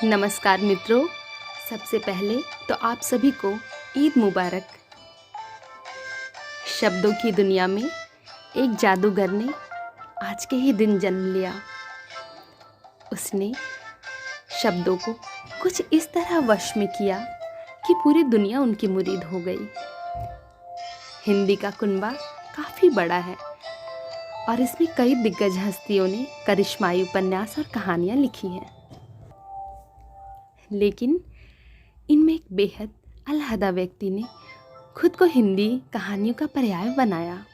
नमस्कार मित्रों। सबसे पहले तो आप सभी को ईद मुबारक। शब्दों की दुनिया में एक जादूगर ने आज के ही दिन जन्म लिया। उसने शब्दों को कुछ इस तरह वश में किया कि पूरी दुनिया उनकी मुरीद हो गई। हिंदी का कुनबा काफ़ी बड़ा है और इसमें कई दिग्गज हस्तियों ने करिश्माई उपन्यास और कहानियाँ लिखी हैं, लेकिन इनमें एक बेहद अलहदा व्यक्ति ने खुद को हिंदी कहानियों का पर्याय बनाया।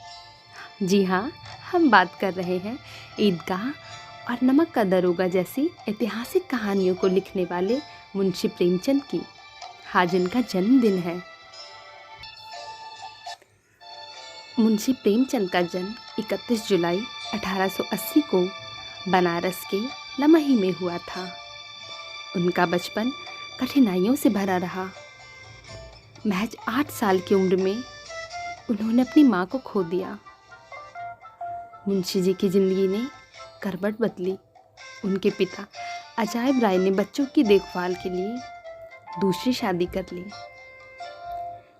जी हाँ, हम बात कर रहे हैं ईदगाह और नमक का दरोगा जैसी ऐतिहासिक कहानियों को लिखने वाले मुंशी प्रेमचंद की, आज इनका जन्मदिन है। मुंशी प्रेमचंद का जन्म 31 जुलाई 1880 को बनारस के लमही में हुआ था। उनका बचपन कठिनाइयों से भरा रहा। महज 8 साल की उम्र में उन्होंने अपनी माँ को खो दिया। मुंशी जी की ज़िंदगी ने करवट बदली। उनके पिता अजायब राय ने बच्चों की देखभाल के लिए दूसरी शादी कर ली,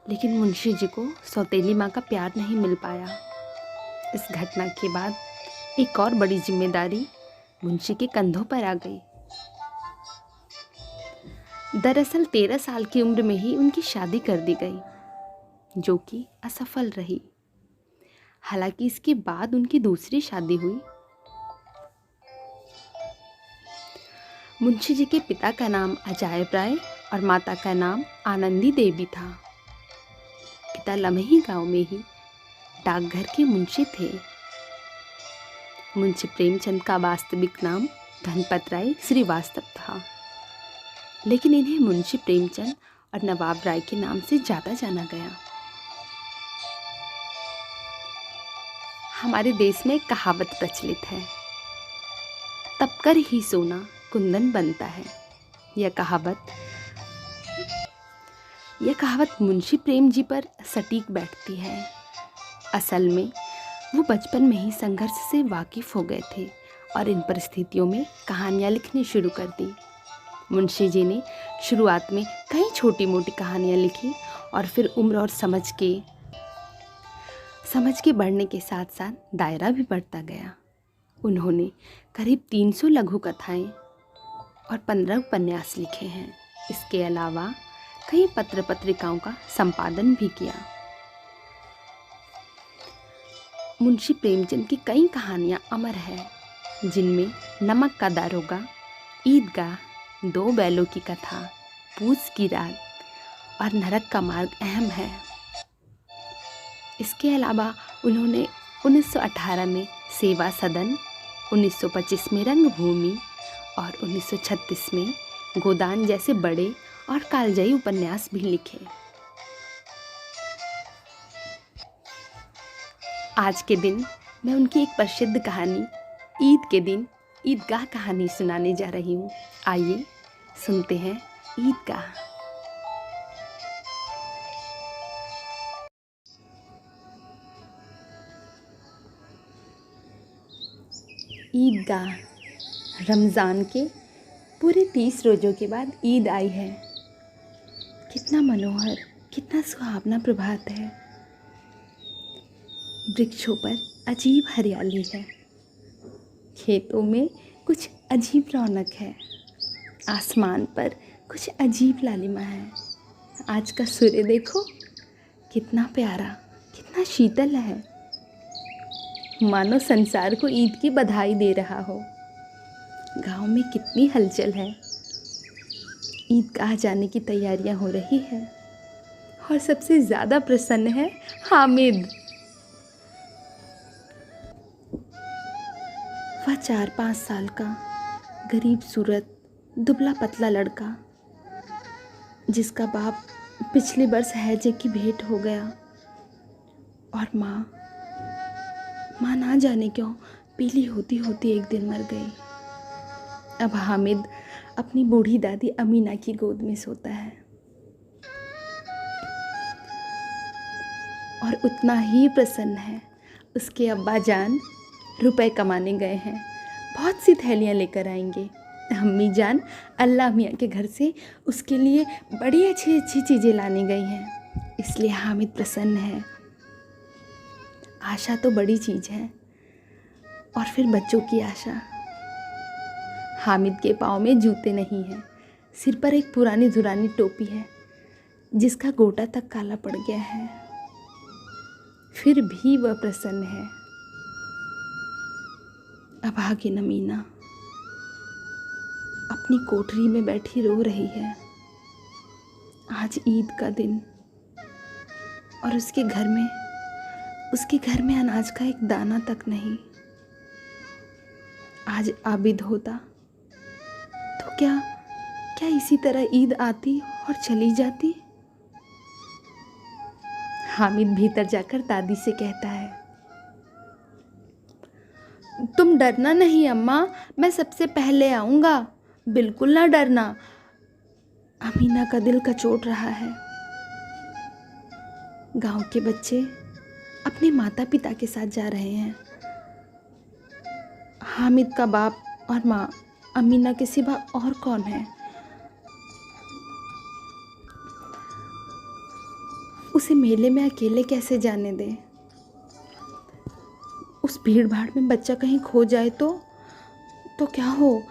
लेकिन मुंशी जी को सौतेली माँ का प्यार नहीं मिल पाया। इस घटना के बाद एक और बड़ी जिम्मेदारी मुंशी के कंधों पर आ गई। दरअसल 13 साल की उम्र में ही उनकी शादी कर दी गई, जो कि असफल रही। हालांकि इसके बाद उनकी दूसरी शादी हुई। मुंशी जी के पिता का नाम अजायब राय और माता का नाम आनंदी देवी था। पिता लमही गांव में ही डाकघर के मुंशी थे। मुंशी प्रेमचंद का वास्तविक नाम धनपत राय श्रीवास्तव था, लेकिन इन्हें मुंशी प्रेमचंद और नवाब राय के नाम से ज़्यादा जाना गया। हमारे देश में एक कहावत प्रचलित है, तपकर ही सोना कुंदन बनता है। यह कहावत मुंशी प्रेम जी पर सटीक बैठती है। असल में वो बचपन में ही संघर्ष से वाकिफ़ हो गए थे और इन परिस्थितियों में कहानियाँ लिखनी शुरू कर दी। मुंशी जी ने शुरुआत में कई छोटी मोटी कहानियाँ लिखी और फिर उम्र और समझ के बढ़ने के साथ साथ दायरा भी बढ़ता गया। उन्होंने करीब 300 लघु कथाएँ और 15 उपन्यास लिखे हैं। इसके अलावा कई पत्र पत्रिकाओं का संपादन भी किया। मुंशी प्रेमचंद की कई कहानियाँ अमर है, जिनमें नमक का दारोगा, ईदगाह, 2 बैलों की कथा, पूस की रात और नरक का मार्ग अहम है। इसके अलावा उन्होंने 1918 में सेवा सदन, 1925 में रंगभूमि और 1936 में गोदान जैसे बड़े और कालजयी उपन्यास भी लिखे। आज के दिन मैं उनकी एक प्रसिद्ध कहानी ईद के दिन ईदगाह कहानी सुनाने जा रही हूँ। आइए सुनते हैं ईदगाह। ईदगाह। रमज़ान के पूरे 30 रोज़ों के बाद ईद आई है। कितना मनोहर, कितना सुहावना प्रभात है। वृक्षों पर अजीब हरियाली है, खेतों में कुछ अजीब रौनक है, आसमान पर कुछ अजीब लालिमा है। आज का सूर्य देखो, कितना प्यारा, कितना शीतल है, मानो संसार को ईद की बधाई दे रहा हो। गांव में कितनी हलचल है। ईदगाह जाने की तैयारियां हो रही है और सबसे ज़्यादा प्रसन्न है हामिद। वह 4-5 साल का गरीब सूरत दुबला पतला लड़का, जिसका बाप पिछले वर्ष हैजे की भेंट हो गया और माँ ना जाने क्यों पीली होती होती एक दिन मर गई। अब हामिद अपनी बूढ़ी दादी अमीना की गोद में सोता है और उतना ही प्रसन्न है। उसके अब्बा जान रुपए कमाने गए हैं, बहुत सी थैलियाँ लेकर आएंगे। अम्मी जान अल्लाह मियाँ के घर से उसके लिए बड़ी अच्छी अच्छी चीज़ें लाने गई हैं, इसलिए हामिद प्रसन्न है। आशा तो बड़ी चीज़ है, और फिर बच्चों की आशा। हामिद के पाँव में जूते नहीं हैं, सिर पर एक पुरानी धुरानी टोपी है जिसका गोटा तक काला पड़ गया है, फिर भी वह प्रसन्न है। अभागिन अमीना अपनी कोठरी में बैठी रो रही है। आज ईद का दिन, और उसके घर में अनाज का एक दाना तक नहीं। आज आबिद होता तो क्या इसी तरह ईद आती और चली जाती। हामिद भीतर जाकर दादी से कहता है, तुम डरना नहीं अम्मा, मैं सबसे पहले आऊँगा, बिल्कुल ना डरना। अमीना का दिल कचोट रहा है। गांव के बच्चे अपने माता पिता के साथ जा रहे हैं। हामिद का बाप और माँ अमीना के सिवा और कौन है। उसे मेले में अकेले कैसे जाने दें। उस भीड़ भाड़ में बच्चा कहीं खो जाए तो क्या हो।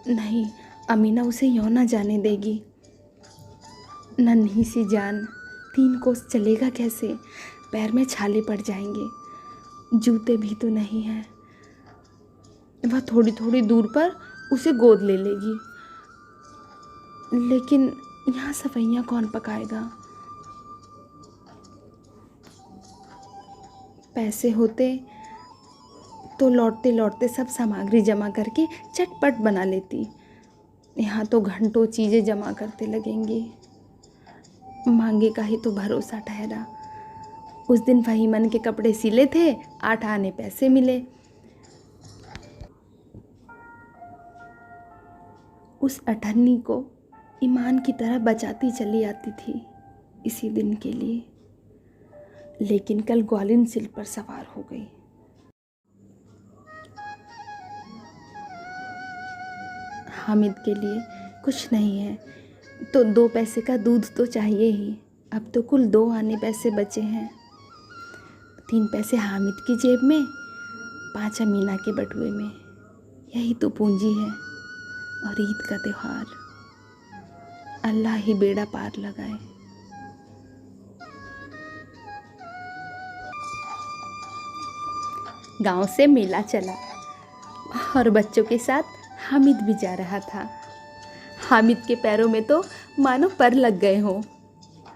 नहीं, अमीना उसे यूं ना जाने देगी। नन्ही सी जान 3 कोस चलेगा कैसे, पैर में छाले पड़ जाएंगे, जूते भी तो नहीं हैं। वह थोड़ी थोड़ी दूर पर उसे गोद ले लेगी, लेकिन यहाँ सफाइयाँ कौन पकाएगा। पैसे होते तो लौटते लौटते सब सामग्री जमा करके चटपट बना लेती। यहाँ तो घंटों चीज़ें जमा करते लगेंगी। मांगे का ही तो भरोसा ठहरा। उस दिन फहीमन के कपड़े सिले थे, 8 आने पैसे मिले। उस अठन्नी को ईमान की तरह बचाती चली आती थी इसी दिन के लिए, लेकिन कल ग्वालिन सिल पर सवार हो गई। हामिद के लिए कुछ नहीं है तो 2 पैसे का दूध तो चाहिए ही। अब तो कुल 2 आने पैसे बचे हैं। 3 पैसे हामिद की जेब में, 5 अमीना के बटुए में। यही तो पूंजी है। और ईद का त्योहार, अल्लाह ही बेड़ा पार लगाए। गांव से मेला चला और बच्चों के साथ हामिद भी जा रहा था। हामिद के पैरों में तो मानो पर लग गए हों।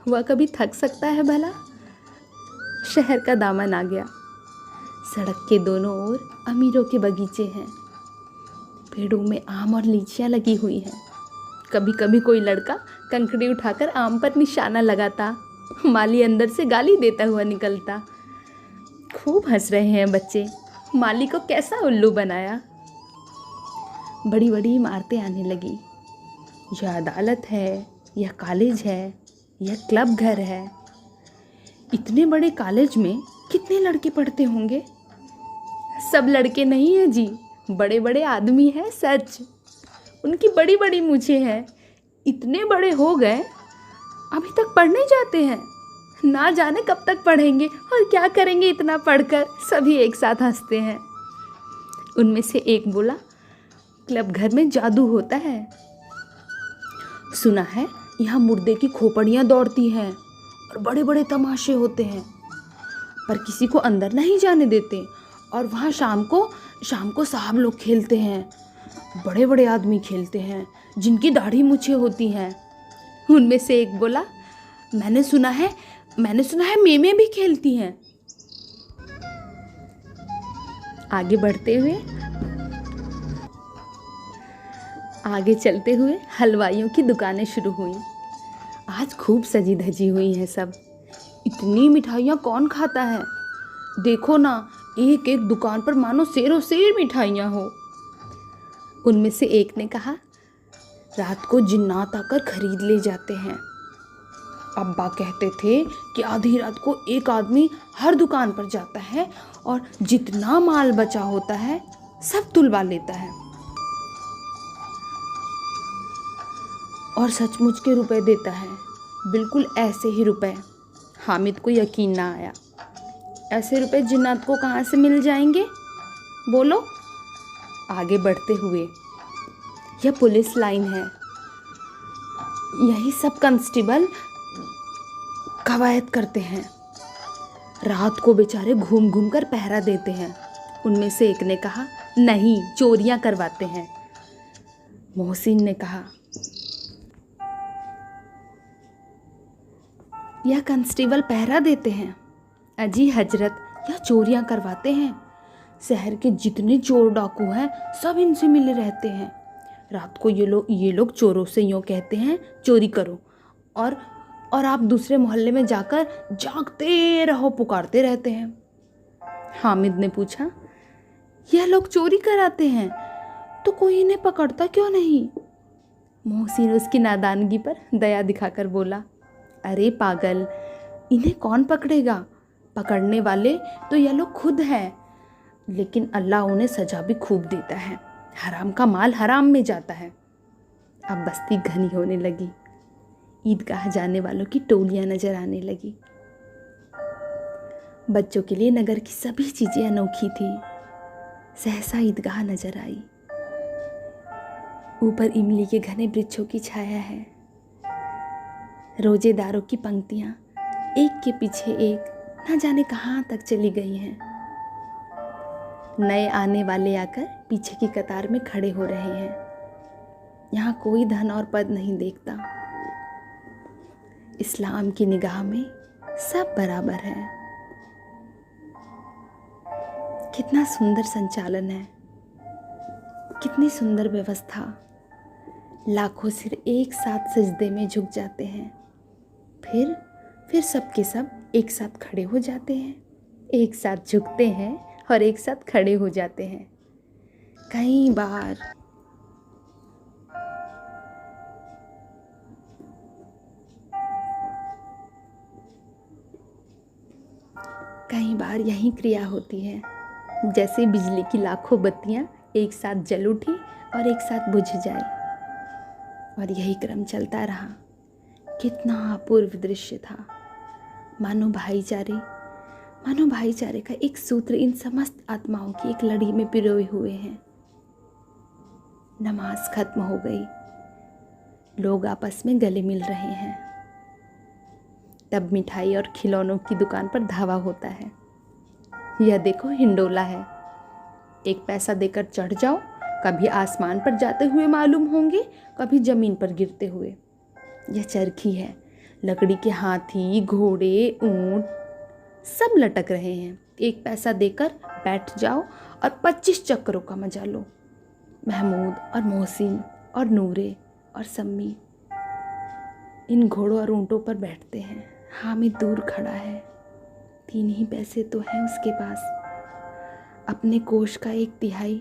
वह कभी थक सकता है भला। शहर का दामन आ गया। सड़क के दोनों ओर अमीरों के बगीचे हैं। पेड़ों में आम और लीचियाँ लगी हुई हैं। कभी कभी कोई लड़का कंकड़ी उठाकर आम पर निशाना लगाता, माली अंदर से गाली देता हुआ निकलता। खूब हंस रहे हैं बच्चे, माली को कैसा उल्लू बनाया। बड़ी बड़ी इमारतें आने लगी। यह अदालत है, यह कॉलेज है, यह क्लब घर है। इतने बड़े कॉलेज में कितने लड़के पढ़ते होंगे। सब लड़के नहीं हैं जी, बड़े बड़े आदमी हैं सच। उनकी बड़ी बड़ी मूछें हैं। इतने बड़े हो गए अभी तक पढ़ने जाते हैं। ना जाने कब तक पढ़ेंगे और क्या करेंगे इतना पढ़कर। सभी एक साथ हंसते हैं। उनमें से एक बोला, क्लब घर में जादू होता है। सुना है यहाँ मुर्दे की खोपड़ियाँ दौड़ती हैं और बड़े बड़े तमाशे होते हैं, पर किसी को अंदर नहीं जाने देते। और वहाँ शाम को साहब लोग खेलते हैं। बड़े बड़े आदमी खेलते हैं जिनकी दाढ़ी मूछें होती हैं। उनमें से एक बोला, मैंने सुना है मेमे भी खेलती हैं। आगे चलते हुए हलवाइयों की दुकानें शुरू हुई। आज खूब सजी धजी हुई हैं सब। इतनी मिठाइयाँ कौन खाता है। देखो ना, एक एक दुकान पर मानो सेरों सेर मिठाइयाँ हो। उनमें से एक ने कहा, रात को जिन्नात आकर खरीद ले जाते हैं। अब्बा कहते थे कि आधी रात को एक आदमी हर दुकान पर जाता है और जितना माल बचा होता है सब तुलवा लेता है। और सचमुच के रुपए देता है, बिल्कुल ऐसे ही रुपए। हामिद को यकीन ना आया। ऐसे रुपए जिन्नात को कहाँ से मिल जाएंगे, बोलो। आगे बढ़ते हुए, यह पुलिस लाइन है, यही सब कांस्टेबल कवायद करते हैं, रात को बेचारे घूम घूम कर पहरा देते हैं। उनमें से एक ने कहा, नहीं, चोरियां करवाते हैं। मोहसिन ने कहा, यह कांस्टेबल पहरा देते हैं? अजी हजरत, यह चोरियां करवाते हैं। शहर के जितने चोर डाकू हैं सब इनसे मिले रहते हैं। रात को ये लोग चोरों से यूँ कहते हैं, चोरी करो, और आप दूसरे मोहल्ले में जाकर जागते रहो, पुकारते रहते हैं। हामिद ने पूछा, यह लोग चोरी कराते हैं तो कोई इन्हें पकड़ता क्यों नहीं? मोहसिन उसकी नादानगी पर दया दिखाकर बोला, अरे पागल, इन्हें कौन पकड़ेगा? पकड़ने वाले तो यह लोग खुद हैं, लेकिन अल्लाह उन्हें सजा भी खूब देता है। हराम का माल हराम में जाता है। अब बस्ती घनी होने लगी। ईदगाह जाने वालों की टोलियां नजर आने लगी। बच्चों के लिए नगर की सभी चीजें अनोखी थी। सहसा ईदगाह नजर आई। ऊपर इमली के घने वृक्षों की छाया है। रोजेदारों की पंक्तियां एक के पीछे एक न जाने कहाँ तक चली गई हैं। नए आने वाले आकर पीछे की कतार में खड़े हो रहे हैं। यहाँ कोई धन और पद नहीं देखता। इस्लाम की निगाह में सब बराबर है। कितना सुंदर संचालन है, कितनी सुंदर व्यवस्था। लाखों सिर एक साथ सजदे में झुक जाते हैं, फिर सब के सब एक साथ खड़े हो जाते हैं, एक साथ झुकते हैं और एक साथ खड़े हो जाते हैं। कई बार यही क्रिया होती है, जैसे बिजली की लाखों बत्तियां एक साथ जल उठी और एक साथ बुझ जाए, और यही क्रम चलता रहा। कितना अपूर्व दृश्य था। मानो भाईचारे का एक सूत्र इन समस्त आत्माओं की एक लड़ी में पिरोए हुए हैं। नमाज खत्म हो गई। लोग आपस में गले मिल रहे हैं। तब मिठाई और खिलौनों की दुकान पर धावा होता है। यह देखो, हिंडोला है, 1 पैसा देकर चढ़ जाओ। कभी आसमान पर जाते हुए मालूम होंगे, कभी जमीन पर गिरते हुए। यह चरखी है, लकड़ी के हाथी, घोड़े, ऊंट सब लटक रहे हैं। 1 पैसा देकर बैठ जाओ और 25 चक्करों का मजा लो। महमूद और मोहसिन और नूरे और सम्मी इन घोड़ों और ऊंटों पर बैठते हैं। हामिद दूर खड़ा है। 3 ही पैसे तो हैं उसके पास। अपने कोष का 1/3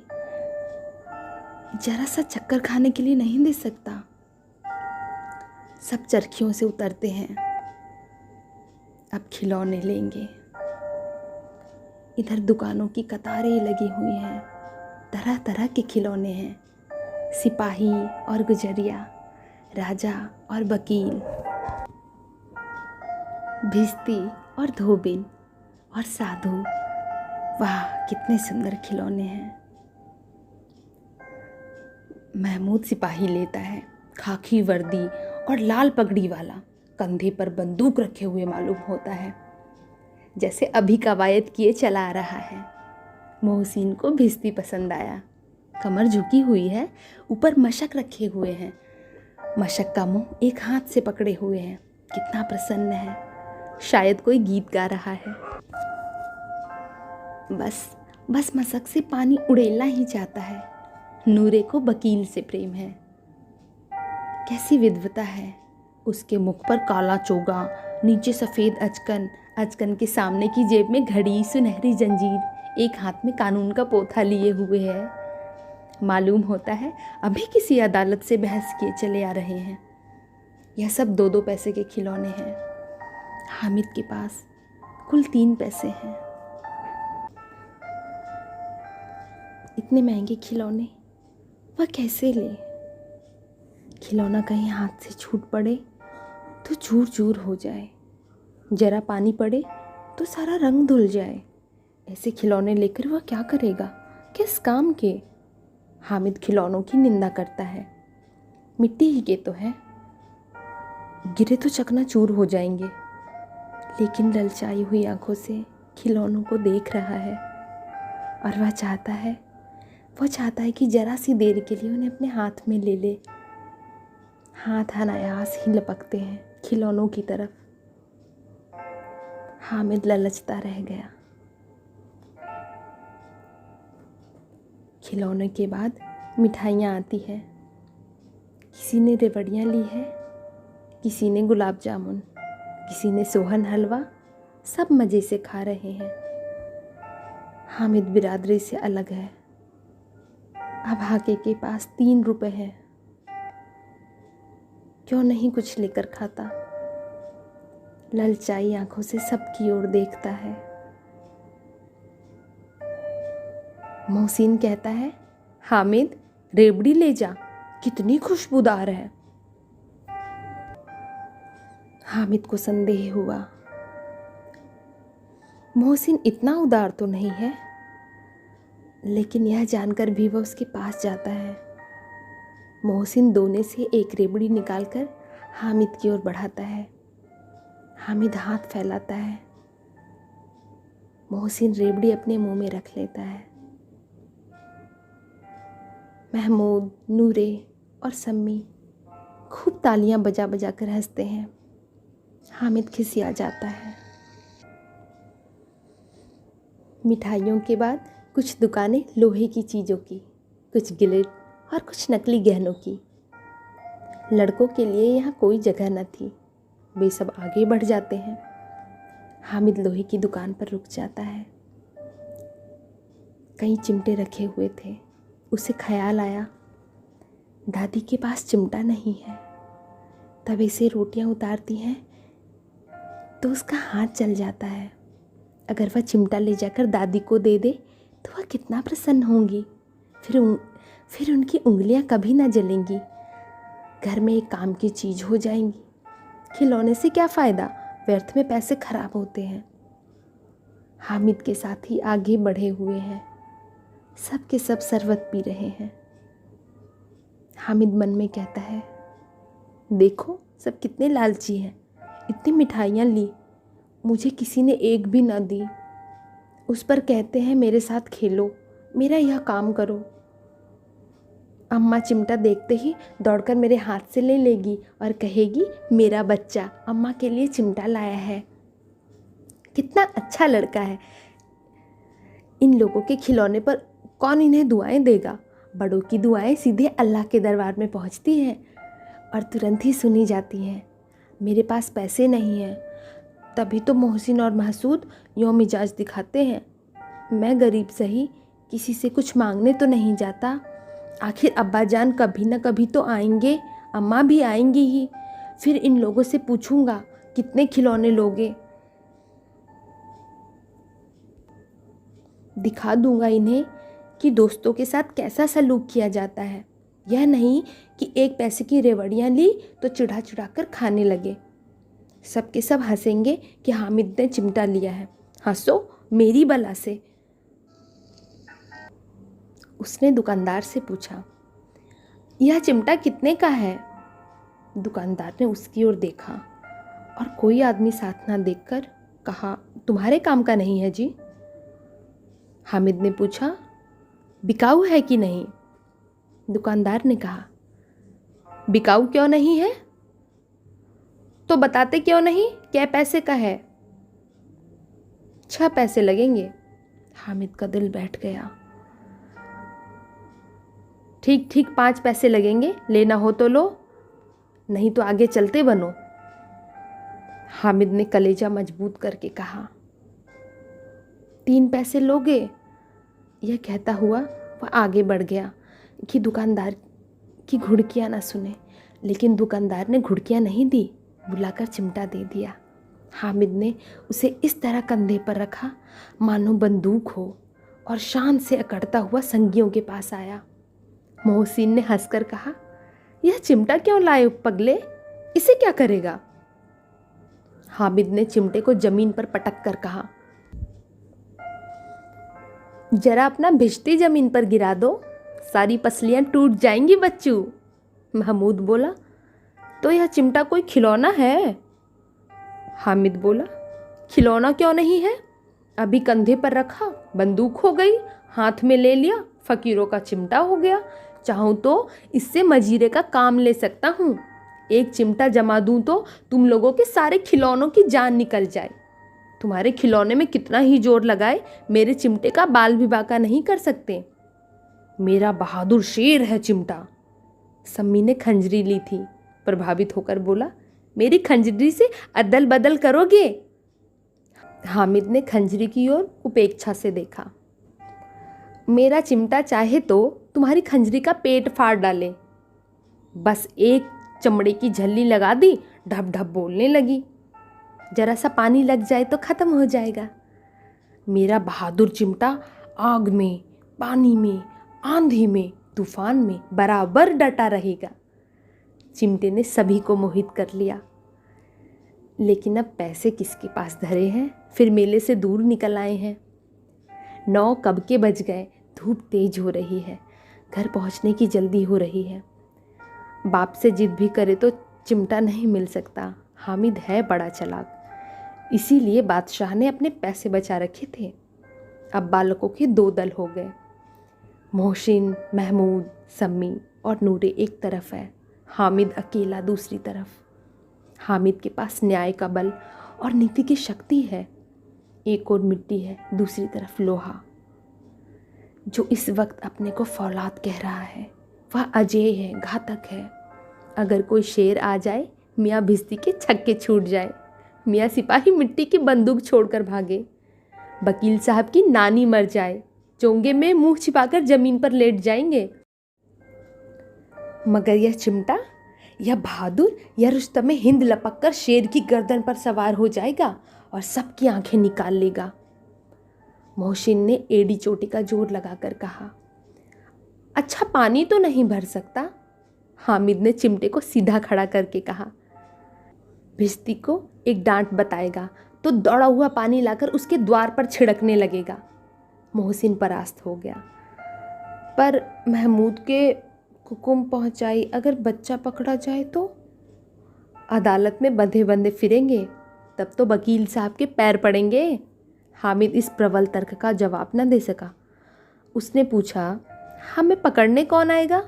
जरा सा चक्कर खाने के लिए नहीं दे सकता। सब चरखियों से उतरते हैं। अब खिलौने लेंगे। इधर दुकानों की कतारें लगी हुई हैं। तरह तरह के खिलौने हैं। सिपाही और गुजरिया, राजा और वकील, भिश्ती और धोबिन और साधु। वाह, कितने सुंदर खिलौने हैं। महमूद सिपाही लेता है, खाकी वर्दी और लाल पगड़ी वाला, कंधे पर बंदूक रखे हुए मालूम होता है, जैसे अभी कवायद किए चला आ रहा है। मोहसिन को भिश्ती पसंद आया। कमर झुकी हुई है, ऊपर मशक रखे हुए हैं। मशक का मुंह एक हाथ से पकड़े हुए हैं। कितना प्रसन्न है, शायद कोई गीत गा रहा है। बस मशक से पानी उड़ेलना ही चाहता है। नूरे को वकील से प्रेम है। कैसी विद्वता है। उसके मुख पर काला चोगा, नीचे सफ़ेद अचकन के सामने की जेब में घड़ी, सुनहरी जंजीर, एक हाथ में कानून का पोथा लिए हुए है। मालूम होता है अभी किसी अदालत से बहस किए चले आ रहे हैं। यह सब 2-2 पैसे के खिलौने हैं। हामिद के पास कुल 3 पैसे हैं। इतने महंगे खिलौने वह कैसे ले? खिलौना कहीं हाथ से छूट पड़े तो चूर चूर हो जाए, जरा पानी पड़े तो सारा रंग धुल जाए। ऐसे खिलौने लेकर वह क्या करेगा, किस काम के। हामिद खिलौनों की निंदा करता है। मिट्टी ही के तो है, गिरे तो चकनाचूर हो जाएंगे। लेकिन ललचाई हुई आंखों से खिलौनों को देख रहा है और वह चाहता है कि जरा सी देर के लिए उन्हें अपने हाथ में ले ले। हाथ अनायास ही लपकते हैं खिलौनों की तरफ। हामिद ललचता रह गया। खिलौने के बाद मिठाइयाँ आती है। किसी ने रेवड़ियाँ ली है, किसी ने गुलाब जामुन, किसी ने सोहन हलवा। सब मज़े से खा रहे हैं। हामिद बिरादरी से अलग है। अब हाके के पास 3 रुपए हैं। क्यों नहीं कुछ लेकर खाता। ललचाई आंखों से सबकी ओर देखता है। मोहसिन कहता है, हामिद रेवड़ी ले जा, कितनी खुशबूदार है। हामिद को संदेह हुआ, मोहसिन इतना उदार तो नहीं है। लेकिन यह जानकर भी वह उसके पास जाता है। मोहसिन दोने से एक रेवड़ी निकालकर हामिद की ओर बढ़ाता है। हामिद हाथ फैलाता है। मोहसिन रेवड़ी अपने मुंह में रख लेता है। महमूद, नूरे और सम्मी खूब तालियां बजा बजा कर हंसते हैं। हामिद खिसिया जाता है। मिठाइयों के बाद कुछ दुकानें लोहे की चीज़ों की, कुछ गिलिट और कुछ नकली गहनों की। लड़कों के लिए यहाँ कोई जगह न थी। वे सब आगे बढ़ जाते हैं। हामिद लोहे की दुकान पर रुक जाता है। कई चिमटे रखे हुए थे। उसे ख्याल आया, दादी के पास चिमटा नहीं है। तवे से रोटियां उतारती हैं तो उसका हाथ चल जाता है। अगर वह चिमटा ले जाकर दादी को दे दे तो वह कितना प्रसन्न होंगी। फिर उनकी उंगलियां कभी ना जलेंगी। घर में एक काम की चीज़ हो जाएंगी। खिलौने से क्या फ़ायदा, व्यर्थ में पैसे खराब होते हैं। हामिद के साथी आगे बढ़े हुए हैं। सब के सब शरबत पी रहे हैं। हामिद मन में कहता है, देखो सब कितने लालची हैं। इतनी मिठाइयाँ ली, मुझे किसी ने एक भी ना दी। उस पर कहते हैं मेरे साथ खेलो, मेरा यह काम करो। अम्मा चिमटा देखते ही दौड़कर मेरे हाथ से ले लेगी और कहेगी, मेरा बच्चा अम्मा के लिए चिमटा लाया है। कितना अच्छा लड़का है। इन लोगों के खिलौने पर कौन इन्हें दुआएं देगा। बड़ों की दुआएं सीधे अल्लाह के दरबार में पहुंचती हैं और तुरंत ही सुनी जाती हैं। मेरे पास पैसे नहीं हैं, तभी तो मोहसिन और महसूद यूँ मिजाज दिखाते हैं। मैं गरीब सही, किसी से कुछ मांगने तो नहीं जाता। आखिर अब्बा जान कभी न कभी तो आएंगे, अम्मा भी आएंगी ही। फिर इन लोगों से पूछूंगा कितने खिलौने लोगे। दिखा दूंगा इन्हें कि दोस्तों के साथ कैसा सलूक किया जाता है। यह नहीं कि 1 पैसे की रेवड़ियाँ ली तो चिढ़ा चिढ़ा कर खाने लगे। सबके सब हंसेंगे कि हामिद ने चिमटा लिया है। हंसो मेरी बला से। उसने दुकानदार से पूछा, यह चिमटा कितने का है। दुकानदार ने उसकी ओर देखा और कोई आदमी साथ ना देखकर कहा, तुम्हारे काम का नहीं है जी। हामिद ने पूछा, बिकाऊ है कि नहीं। दुकानदार ने कहा, बिकाऊ क्यों नहीं है, तो बताते क्यों नहीं, क्या पैसे का है। 6 पैसे लगेंगे। हामिद का दिल बैठ गया। ठीक ठीक 5 पैसे लगेंगे, लेना हो तो लो, नहीं तो आगे चलते बनो। हामिद ने कलेजा मजबूत करके कहा, 3 पैसे लोगे। यह कहता हुआ वह आगे बढ़ गया कि दुकानदार की घुड़कियाँ ना सुने। लेकिन दुकानदार ने घुड़कियाँ नहीं दी, बुलाकर चिमटा दे दिया। हामिद ने उसे इस तरह कंधे पर रखा मानो बंदूक हो और शान से अकड़ता हुआ संगियों के पास आया। मोहसिन ने हंसकर कहा, यह चिमटा क्यों लाए पगले, इसे क्या करेगा? हामिद ने चिमटे को जमीन पर पटक कर कहा, जरा अपना भिश्ती जमीन पर गिरा दो, सारी पसलियां टूट जाएंगी बच्चू। महमूद बोला, तो यह चिमटा कोई खिलौना है? हामिद बोला, खिलौना क्यों नहीं है, अभी कंधे पर रखा बंदूक हो गई, हाथ में ले लिया फकीरों का चिमटा हो गया। चाहूँ तो इससे मजीरे का काम ले सकता हूँ। एक चिमटा जमा दूँ तो तुम लोगों के सारे खिलौनों की जान निकल जाए। तुम्हारे खिलौने में कितना ही जोर लगाए, मेरे चिमटे का बाल भी बांका नहीं कर सकते। मेरा बहादुर शेर है चिमटा। सम्मी ने खंजरी ली थी, प्रभावित होकर बोला, मेरी खंजरी से अदल बदल करोगे? हामिद ने खंजरी की ओर उपेक्षा से देखा। मेरा चिमटा चाहे तो तुम्हारी खंजरी का पेट फाड़ डाले। बस एक चमड़े की झल्ली लगा दी, ढप ढप बोलने लगी। जरा सा पानी लग जाए तो खत्म हो जाएगा। मेरा बहादुर चिमटा आग में, पानी में, आंधी में, तूफान में बराबर डटा रहेगा। चिमटे ने सभी को मोहित कर लिया। लेकिन अब पैसे किसके पास धरे हैं, फिर मेले से दूर निकल आए हैं। 9 कब के बज गए, धूप तेज हो रही है, घर पहुंचने की जल्दी हो रही है। बाप से जिद भी करे तो चिमटा नहीं मिल सकता। हामिद है बड़ा चालाक, इसीलिए बादशाह ने अपने पैसे बचा रखे थे। अब बालकों के 2 दल हो गए, मोहसिन, महमूद, सम्मी और नूरे एक तरफ है, हामिद अकेला दूसरी तरफ। हामिद के पास न्याय का बल और नीति की शक्ति है। एक और मिट्टी है, दूसरी तरफ लोहा। जो इस वक्त अपने को फौलाद कह रहा है वह अजय है, घातक है। अगर कोई शेर आ जाए, मियाँ भिश्ती के छक्के छूट जाए, मियाँ सिपाही मिट्टी की बंदूक छोड़कर भागे, वकील साहब की नानी मर जाए, चोंगे में मुंह छिपाकर जमीन पर लेट जाएंगे। मगर यह चिमटा, यह बहादुर, यह रुस्तम हिंद लपक कर शेर की गर्दन पर सवार हो जाएगा और सबकी आंखें निकाल लेगा। मोहसिन ने एड़ी चोटी का जोर लगाकर कहा, अच्छा पानी तो नहीं भर सकता? हामिद ने चिमटे को सीधा खड़ा करके कहा, भिश्ती को एक डांट बताएगा तो दौड़ा हुआ पानी लाकर उसके द्वार पर छिड़कने लगेगा। मोहसिन परास्त हो गया। पर महमूद के हुक्म पहुंचाई, अगर बच्चा पकड़ा जाए तो? अदालत में बंधे बंधे फिरेंगे, तब तो वकील साहब के पैर पड़ेंगे। हामिद इस प्रबल तर्क का जवाब न दे सका। उसने पूछा, हमें पकड़ने कौन आएगा?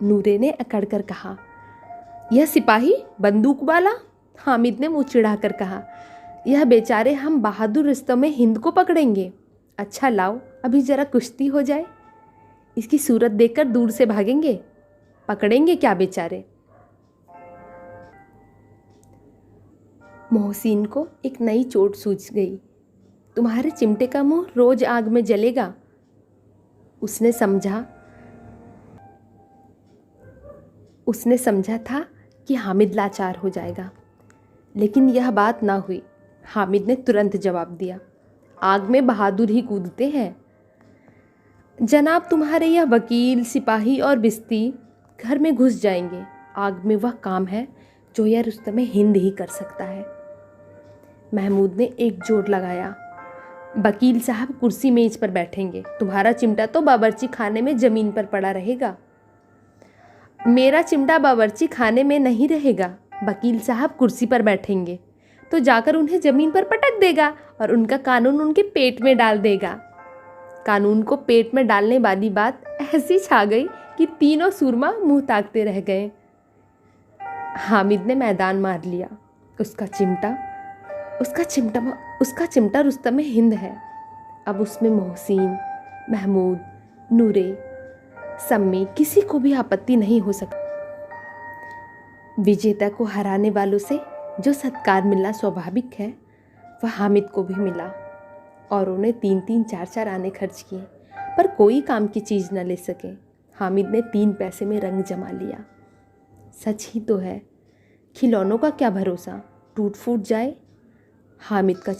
नूरे ने अकड़ कर कहा, यह सिपाही, बंदूक वाला। हामिद ने मुंह चिढ़ाकर कहा, यह बेचारे हम बहादुर रुस्तम हिंद को पकड़ेंगे। अच्छा लाओ, अभी जरा कुश्ती हो जाए, इसकी सूरत देखकर दूर से भागेंगे, पकड़ेंगे क्या बेचारे। मोहसिन को एक नई चोट सूझ गई। तुम्हारे चिमटे का मुंह रोज आग में जलेगा। उसने समझा था कि हामिद लाचार हो जाएगा, लेकिन यह बात ना हुई। हामिद ने तुरंत जवाब दिया, आग में बहादुर ही कूदते हैं। जनाब, तुम्हारे यह वकील, सिपाही और भिश्ती घर में घुस जाएंगे। आग में वह काम है जो यह रुस्तम हिंद ही कर सकता है। महमूद ने एक जोर लगाया, वकील साहब कुर्सी मेज पर बैठेंगे, तुम्हारा चिमटा तो बावर्ची खाने में जमीन पर पड़ा रहेगा। मेरा चिमटा बावर्ची खाने में नहीं रहेगा, वकील साहब कुर्सी पर बैठेंगे तो जाकर उन्हें जमीन पर पटक देगा और उनका कानून उनके पेट में डाल देगा। कानून को पेट में डालने वाली बात ऐसी छा गई कि तीनों सूरमा मुंह ताकते रह गए। हामिद ने मैदान मार लिया। उसका चिमटा रुस्तम हिंद है। अब उसमें मोहसिन, महमूद, नूरे, सम्मी किसी को भी आपत्ति नहीं हो सकती। विजेता को हराने वालों से जो सत्कार मिलना स्वाभाविक है, वह हामिद को भी मिला। और उन्हें 3-3, 4-4 आने खर्च किए, पर कोई काम की चीज़ न ले सके। हामिद ने 3 पैसे में रंग जमा लिया। सच ही तो है, खिलौनों का क्या भरोसा, टूट फूट जाए। हामिद का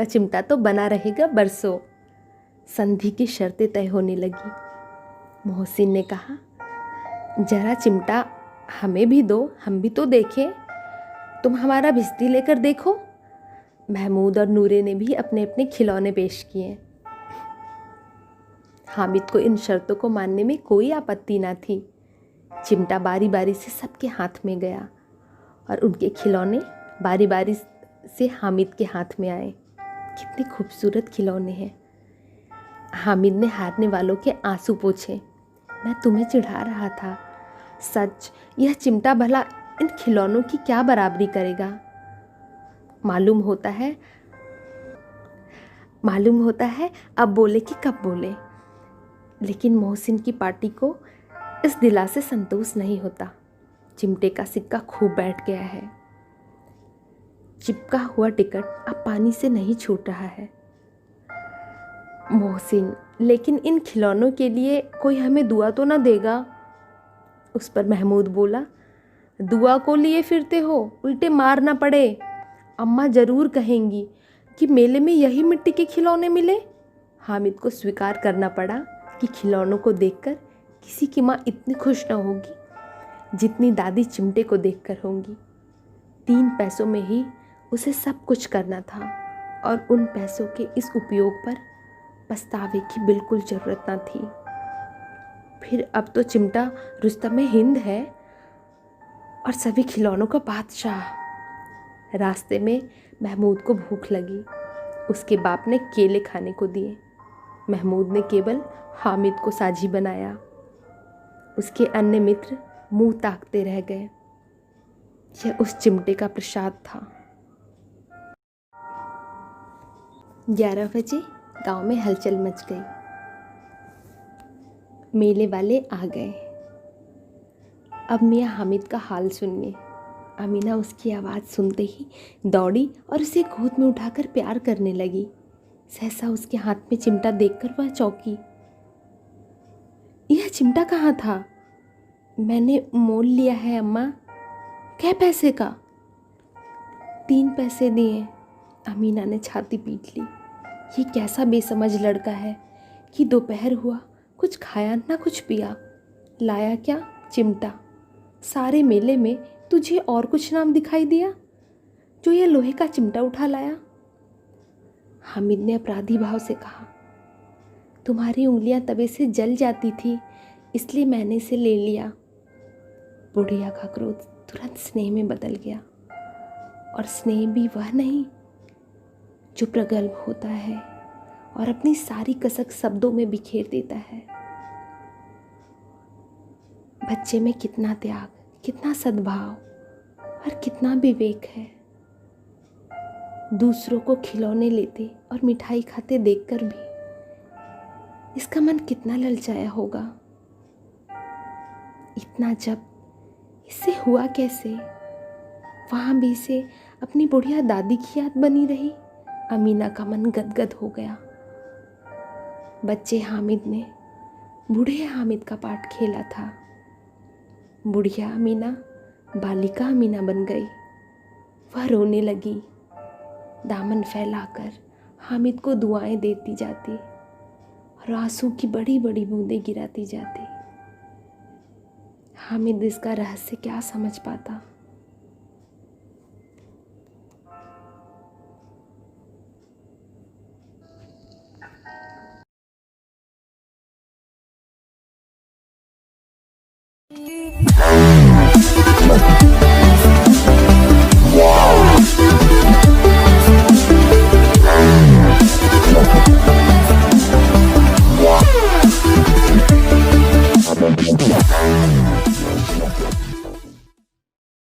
चिमटा तो बना रहेगा बरसों। संधि की शर्तें तय होने लगी। मोहसिन ने कहा, जरा चिमटा हमें भी दो, हम भी तो देखें। तुम हमारा भिश्ती लेकर देखो। महमूद और नूरे ने भी अपने अपने खिलौने पेश किए। हामिद को इन शर्तों को मानने में कोई आपत्ति न थी। चिमटा बारी बारी से सबके हाथ में गया और उनके खिलौने बारी बारी से हामिद के हाथ में आए। कितने खूबसूरत खिलौने हैं। हामिद ने हारने वालों के आंसू पोंछे। मैं तुम्हें चिढ़ा रहा था। सच, यह चिमटा भला इन खिलौनों की क्या बराबरी करेगा। मालूम होता है अब बोले कि कब बोले। लेकिन मोहसिन की पार्टी को इस दिला से संतोष नहीं होता। चिमटे का सिक्का खूब बैठ गया है। चिपका हुआ टिकट अब पानी से नहीं छूट रहा है। मोहसिन, लेकिन इन खिलौनों के लिए कोई हमें दुआ तो ना देगा। उस पर महमूद बोला, दुआ को लिए फिरते हो, उल्टे मार ना पड़े। अम्मा ज़रूर कहेंगी कि मेले में यही मिट्टी के खिलौने मिले। हामिद को स्वीकार करना पड़ा कि खिलौनों को देखकर किसी की माँ इतनी खुश न होगी जितनी दादी चिमटे को देखकर होंगी। 3 पैसों में ही उसे सब कुछ करना था और उन पैसों के इस उपयोग पर पछतावे की बिल्कुल ज़रूरत न थी। फिर अब तो चिमटा रुस्तम हिंद है और सभी खिलौनों का बादशाह। रास्ते में महमूद को भूख लगी। उसके बाप ने केले खाने को दिए। महमूद ने केवल हामिद को साझी बनाया। उसके अन्य मित्र मुंह ताकते रह गए। यह उस चिमटे का प्रसाद था। 11 बजे गांव में हलचल मच गई। मेले वाले आ गए। अब मियाँ हामिद का हाल सुनिए। अमीना उसकी आवाज़ सुनते ही दौड़ी और उसे गोद में उठाकर प्यार करने लगी। सहसा उसके हाथ में चिमटा देखकर वह चौंकी। यह चिमटा कहाँ था? मैंने मोल लिया है अम्मा। क्या पैसे का? 3 पैसे दिए। अमीना ने छाती पीट ली। ये कैसा बेसमझ लड़का है कि दोपहर हुआ, कुछ खाया ना कुछ पिया। लाया क्या? चिमटा। सारे मेले में तुझे और कुछ नाम दिखाई दिया जो यह लोहे का चिमटा उठा लाया? हामिद ने अपराधी भाव से कहा, तुम्हारी उंगलियां तवे से जल जाती थी इसलिए मैंने इसे ले लिया। बुढ़िया का क्रोध तुरंत स्नेह में बदल गया। और स्नेह भी वह नहीं जो प्रगल्भ होता है और अपनी सारी कसक शब्दों में बिखेर देता है। बच्चे में कितना त्याग, कितना सद्भाव और कितना विवेक है। दूसरों को खिलौने लेते और मिठाई खाते देखकर भी इसका मन कितना ललचाया होगा। इतना जब इससे हुआ कैसे? वहाँ भी इसे अपनी बुढ़िया दादी की याद बनी रही। अमीना का मन गदगद हो गया। बच्चे हामिद ने बूढ़े हामिद का पाठ खेला था। बुढ़िया अमीना बालिका अमीना बन गई। वह रोने लगी। दामन फैलाकर हामिद को दुआएं देती जाती और आंसू की बड़ी बड़ी बूंदें गिराती जाती। हामिद इसका रहस्य क्या समझ पाता।